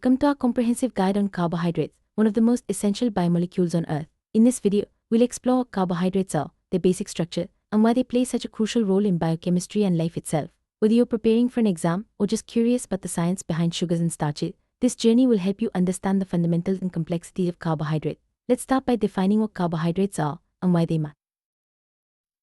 Welcome to our comprehensive guide on carbohydrates, one of the most essential biomolecules on Earth. In this video, we'll explore what carbohydrates are, their basic structure, and why they play such a crucial role in biochemistry and life itself. Whether you're preparing for an exam or just curious about the science behind sugars and starches, this journey will help you understand the fundamentals and complexity of carbohydrates. Let's start by defining what carbohydrates are and why they matter.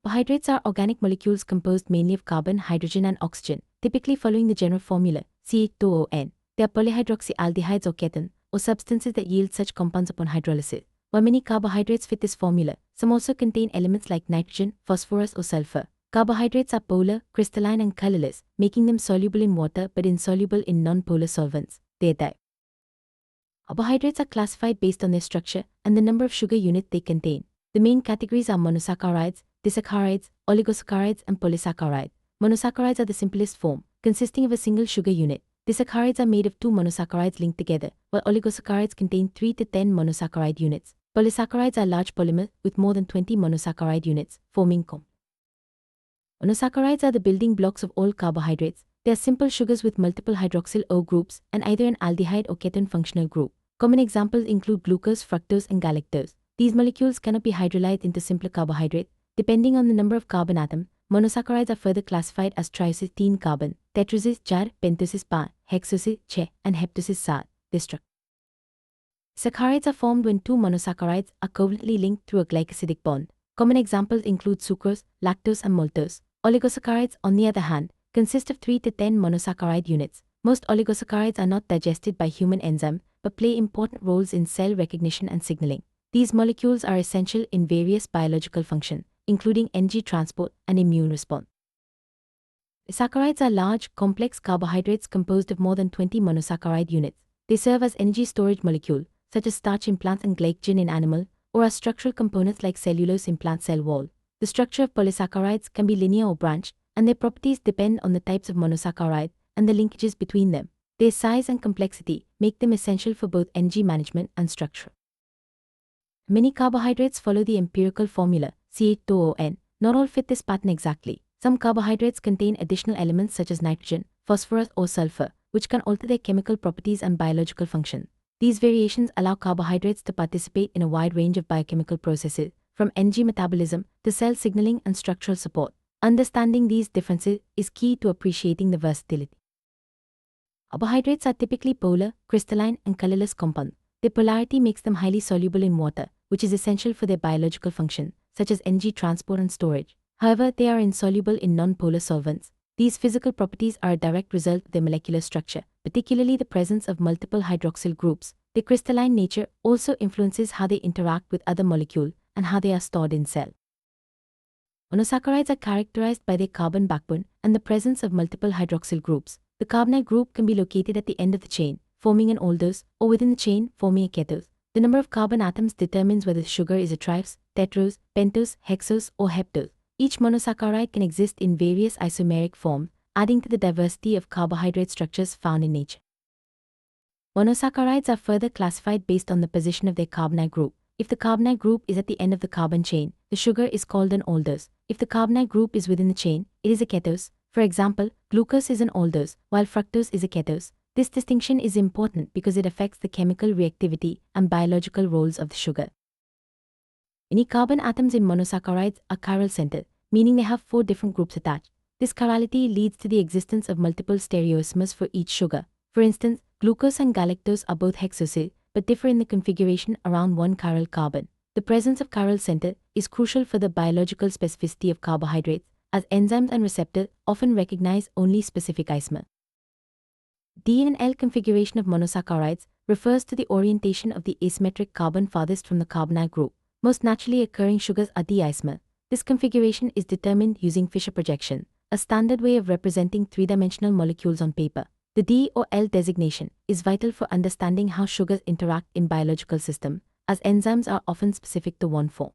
Carbohydrates are organic molecules composed mainly of carbon, hydrogen, and oxygen, typically following the general formula, CH2ON. They are polyhydroxyaldehydes or ketones, or substances that yield such compounds upon hydrolysis. While many carbohydrates fit this formula, some also contain elements like nitrogen, phosphorus, or sulfur. Carbohydrates are polar, crystalline, and colorless, making them soluble in water but insoluble in non-polar solvents. Their type. Carbohydrates are classified based on their structure and the number of sugar units they contain. The main categories are monosaccharides, disaccharides, oligosaccharides, and polysaccharides. Monosaccharides are the simplest form, consisting of a single sugar unit. Disaccharides are made of two monosaccharides linked together, while oligosaccharides contain 3 to 10 monosaccharide units. Polysaccharides are large polymers with more than 20 monosaccharide units, forming complex. Monosaccharides are the building blocks of all carbohydrates. They are simple sugars with multiple hydroxyl O groups and either an aldehyde or ketone functional group. Common examples include glucose, fructose, and galactose. These molecules cannot be hydrolyzed into simpler carbohydrates. Depending on the number of carbon atoms, monosaccharides are further classified as triosis teen carbon, tetrosis jar, pentosis pa, hexosis che, and heptosis sa. Saccharides are formed when two monosaccharides are covalently linked through a glycosidic bond. Common examples include sucrose, lactose, and maltose. Oligosaccharides, on the other hand, consist of 3 to 10 monosaccharide units. Most oligosaccharides are not digested by human enzymes but play important roles in cell recognition and signaling. These molecules are essential in various biological functions, including energy transport and immune response. Saccharides are large, complex carbohydrates composed of more than 20 monosaccharide units. They serve as energy storage molecules, such as starch in plants and glycogen in animals, or as structural components like cellulose in plant cell wall. The structure of polysaccharides can be linear or branched, and their properties depend on the types of monosaccharide and the linkages between them. Their size and complexity make them essential for both energy management and structure. Many carbohydrates follow the empirical formula, CH2ON. Not all fit this pattern exactly. Some carbohydrates contain additional elements such as nitrogen, phosphorus, or sulfur, which can alter their chemical properties and biological function. These variations allow carbohydrates to participate in a wide range of biochemical processes, from energy metabolism to cell signaling and structural support. Understanding these differences is key to appreciating the versatility. Carbohydrates are typically polar, crystalline, and colorless compounds. Their polarity makes them highly soluble in water, which is essential for their biological function, such as energy transport and storage. However, they are insoluble in non-polar solvents. These physical properties are a direct result of their molecular structure, particularly the presence of multiple hydroxyl groups. Their crystalline nature also influences how they interact with other molecules and how they are stored in cell. Monosaccharides are characterized by their carbon backbone and the presence of multiple hydroxyl groups. The carbonyl group can be located at the end of the chain, forming an aldose, or within the chain, forming a ketose. The number of carbon atoms determines whether the sugar is a triose, tetrose, pentose, hexose, or heptose. Each monosaccharide can exist in various isomeric forms, adding to the diversity of carbohydrate structures found in nature. Monosaccharides are further classified based on the position of their carbonyl group. If the carbonyl group is at the end of the carbon chain, the sugar is called an aldose. If the carbonyl group is within the chain, it is a ketose. For example, glucose is an aldose, while fructose is a ketose. This distinction is important because it affects the chemical reactivity and biological roles of the sugar. Many carbon atoms in monosaccharides are chiral-centered, meaning they have 4 different groups attached. This chirality leads to the existence of multiple stereoisomers for each sugar. For instance, glucose and galactose are both hexoses, but differ in the configuration around one chiral carbon. The presence of chiral center is crucial for the biological specificity of carbohydrates, as enzymes and receptors often recognize only specific isomer. D and L configuration of monosaccharides refers to the orientation of the asymmetric carbon farthest from the carbonyl group. Most naturally occurring sugars are D-isomer. This configuration is determined using Fischer projection, a standard way of representing three-dimensional molecules on paper. The D or L designation is vital for understanding how sugars interact in biological systems, as enzymes are often specific to one form.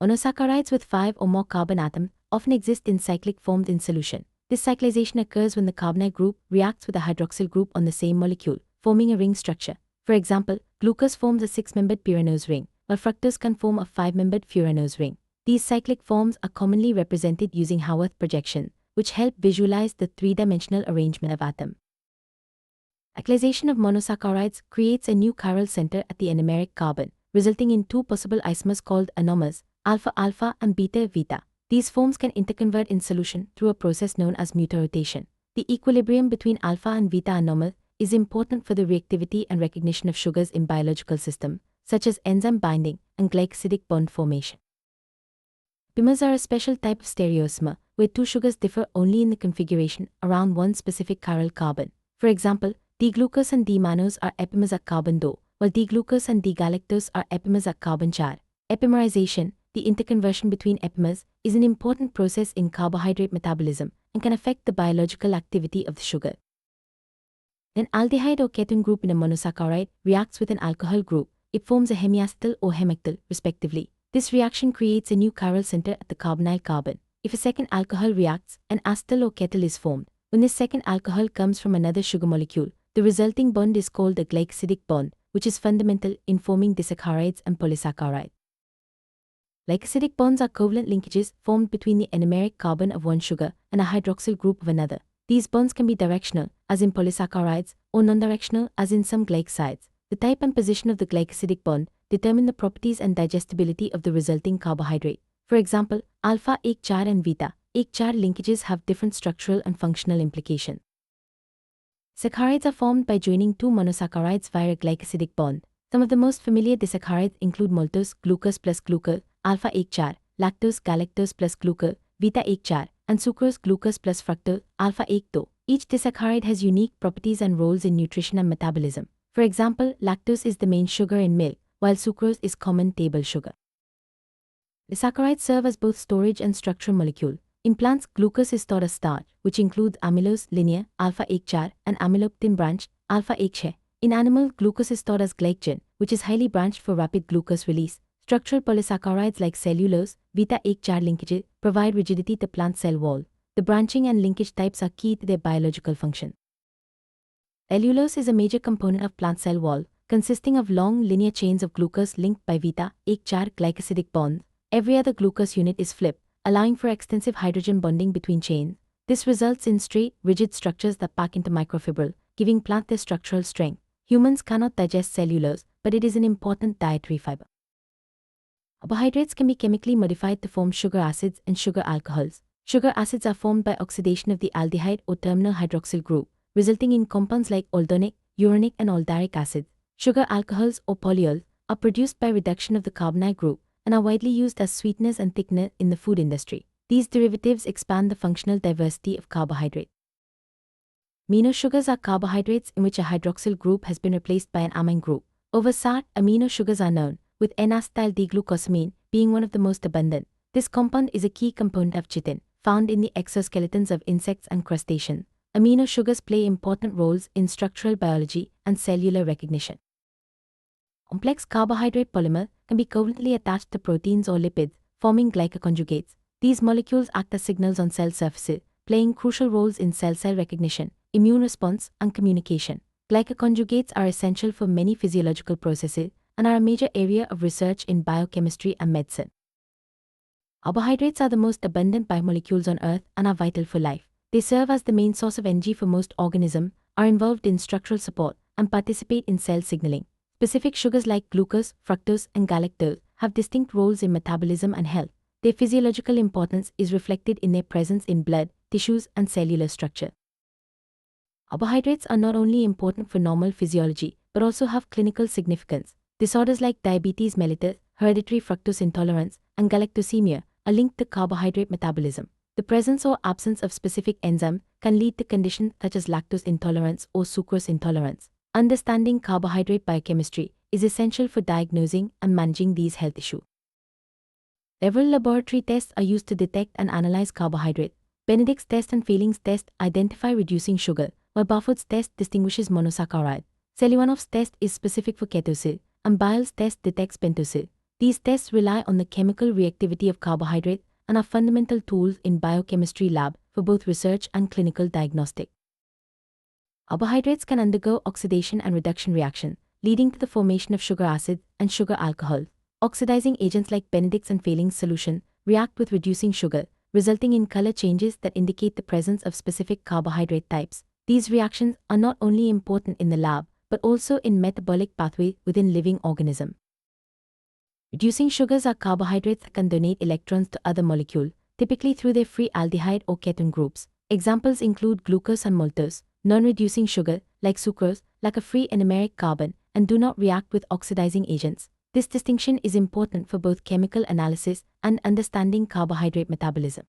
Monosaccharides with 5 or more carbon atoms often exist in cyclic forms in solution. This cyclization occurs when the carbonyl group reacts with a hydroxyl group on the same molecule, forming a ring structure. For example, glucose forms a 6-membered pyranose ring, while fructose can form a 5-membered furanose ring. These cyclic forms are commonly represented using Haworth projection, which help visualize the three-dimensional arrangement of atoms. Alkylization of monosaccharides creates a new chiral center at the anomeric carbon, resulting in two possible isomers called anomers, alpha-alpha and beta-beta. These forms can interconvert in solution through a process known as mutarotation. The equilibrium between alpha and beta anomers is important for the reactivity and recognition of sugars in biological systems, such as enzyme binding and glycosidic bond formation. Epimers are a special type of stereoisomer, where two sugars differ only in the configuration around one specific chiral carbon. For example, D-glucose and D-mannose are epimers at carbon 2, while D-glucose and D-galactose are epimers at carbon 4. Epimerization, the interconversion between epimers, is an important process in carbohydrate metabolism and can affect the biological activity of the sugar. An aldehyde or ketone group in a monosaccharide reacts with an alcohol group. It forms a hemiacetal or hemactyl, respectively. This reaction creates a new chiral center at the carbonyl carbon. If a second alcohol reacts, an acetal or ketyl is formed. When this second alcohol comes from another sugar molecule, the resulting bond is called a glycosidic bond, which is fundamental in forming disaccharides and polysaccharides. Glycosidic bonds are covalent linkages formed between the anomeric carbon of one sugar and a hydroxyl group of another. These bonds can be directional, as in polysaccharides, or non-directional, as in some glycosides. The type and position of the glycosidic bond determine the properties and digestibility of the resulting carbohydrate. For example, alpha-1 and beta-1 linkages have different structural and functional implications. Saccharides are formed by joining two monosaccharides via a glycosidic bond. Some of the most familiar disaccharides include maltose, glucose plus glucose, alpha-1, lactose, galactose plus glucose, beta-1, and sucrose, glucose plus fructose, alpha-2. Each disaccharide has unique properties and roles in nutrition and metabolism. For example, lactose is the main sugar in milk, while sucrose is common table sugar. Disaccharides serve as both storage and structural molecule. In plants, glucose is stored as starch, which includes amylose, linear, alpha-1, and amylopectin branched, alpha-1. In animal, glucose is stored as glycogen, which is highly branched for rapid glucose release. Structural polysaccharides like cellulose, beta-1 linkages provide rigidity to plant cell wall. The branching and linkage types are key to their biological function. Allulose is a major component of plant cell wall, consisting of long linear chains of glucose linked by beta-1 glycosidic bonds. Every other glucose unit is flipped, allowing for extensive hydrogen bonding between chains. This results in straight, rigid structures that pack into microfibril, giving plant their structural strength. Humans cannot digest cellulose, but it is an important dietary fiber. Carbohydrates can be chemically modified to form sugar acids and sugar alcohols. Sugar acids are formed by oxidation of the aldehyde or terminal hydroxyl group, resulting in compounds like aldonic, uronic, and aldaric acids. Sugar alcohols or polyols are produced by reduction of the carbonyl group and are widely used as sweeteners and thickeners in the food industry. These derivatives expand the functional diversity of carbohydrate. Amino sugars are carbohydrates in which a hydroxyl group has been replaced by an amine group. Over SART, amino sugars are known, with N-acetyl D-glucosamine being one of the most abundant. This compound is a key component of chitin, found in the exoskeletons of insects and crustaceans. Amino sugars play important roles in structural biology and cellular recognition. Complex carbohydrate polymer can be covalently attached to proteins or lipids, forming glycoconjugates. These molecules act as signals on cell surfaces, playing crucial roles in cell-cell recognition, immune response, and communication. Glycoconjugates are essential for many physiological processes and are a major area of research in biochemistry and medicine. Carbohydrates are the most abundant biomolecules on Earth and are vital for life. They serve as the main source of energy for most organisms, are involved in structural support, and participate in cell signaling. Specific sugars like glucose, fructose, and galactose have distinct roles in metabolism and health. Their physiological importance is reflected in their presence in blood, tissues, and cellular structure. Carbohydrates are not only important for normal physiology, but also have clinical significance. Disorders like diabetes mellitus, hereditary fructose intolerance, and galactosemia are linked to carbohydrate metabolism. The presence or absence of specific enzymes can lead to conditions such as lactose intolerance or sucrose intolerance. Understanding carbohydrate biochemistry is essential for diagnosing and managing these health issues. Several laboratory tests are used to detect and analyze carbohydrates. Benedict's test and Fehling's test identify reducing sugar, while Barfoot's test distinguishes monosaccharide. Seliwanov's test is specific for ketose, and Bial's test detects pentose. These tests rely on the chemical reactivity of carbohydrates and are fundamental tools in biochemistry lab for both research and clinical diagnostic. Carbohydrates can undergo oxidation and reduction reaction, leading to the formation of sugar acids and sugar alcohols. Oxidizing agents like Benedict's and Fehling's solution react with reducing sugar, resulting in color changes that indicate the presence of specific carbohydrate types. These reactions are not only important in the lab, but also in metabolic pathway within living organisms. Reducing sugars are carbohydrates that can donate electrons to other molecules, typically through their free aldehyde or ketone groups. Examples include glucose and maltose. Non-reducing sugar, like sucrose, lack a free anomeric carbon and do not react with oxidizing agents. This distinction is important for both chemical analysis and understanding carbohydrate metabolism.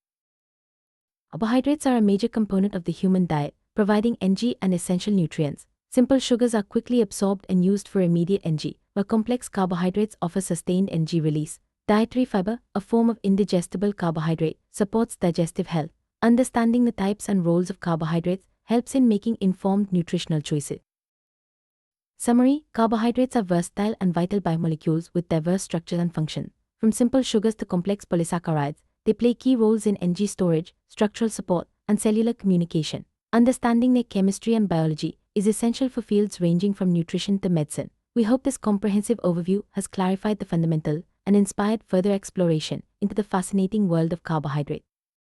Carbohydrates are a major component of the human diet, providing energy and essential nutrients. Simple sugars are quickly absorbed and used for immediate energy, while complex carbohydrates offer sustained energy release. Dietary fiber, a form of indigestible carbohydrate, supports digestive health. Understanding the types and roles of carbohydrates helps in making informed nutritional choices. Summary: carbohydrates are versatile and vital biomolecules with diverse structures and function. From simple sugars to complex polysaccharides, they play key roles in energy storage, structural support, and cellular communication. Understanding their chemistry and biology is essential for fields ranging from nutrition to medicine. We hope this comprehensive overview has clarified the fundamental and inspired further exploration into the fascinating world of carbohydrates.